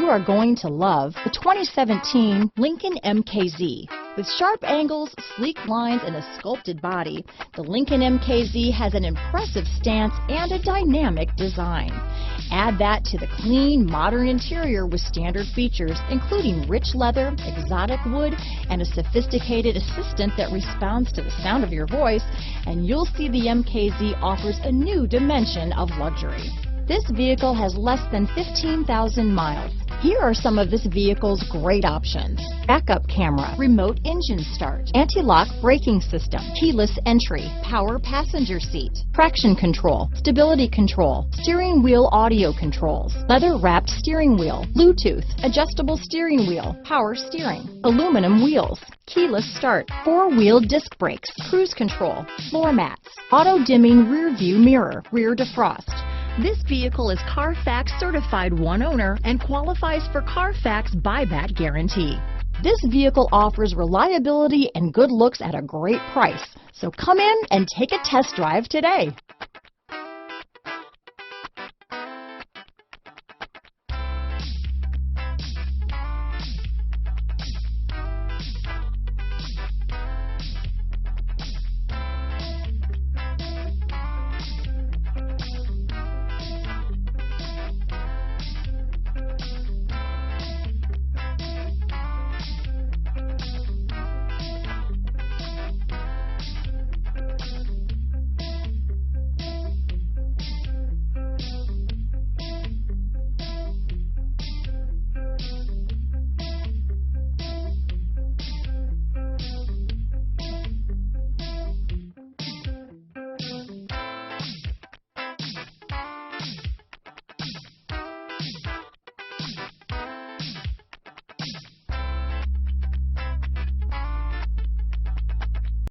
are going to love the 2017 Lincoln MKZ. With sharp angles, sleek lines, and a sculpted body, the Lincoln MKZ has an impressive stance and a dynamic design. Add that to the clean, modern interior with standard features, including rich leather, exotic wood, and a sophisticated assistant that responds to the sound of your voice, and you'll see the MKZ offers a new dimension of luxury. This vehicle has less than 15,000 miles. Here are some of this vehicle's great options: backup camera, remote engine start, anti-lock braking system, keyless entry, power passenger seat, traction control, stability control, steering wheel audio controls, leather-wrapped steering wheel, Bluetooth, adjustable steering wheel, power steering, aluminum wheels, keyless start, four-wheel disc brakes, cruise control, floor mats, auto-dimming rear-view mirror, rear defrost. This vehicle is Carfax certified one owner and qualifies for Carfax buyback guarantee. This vehicle offers reliability and good looks at a great price. So come in and take a test drive today.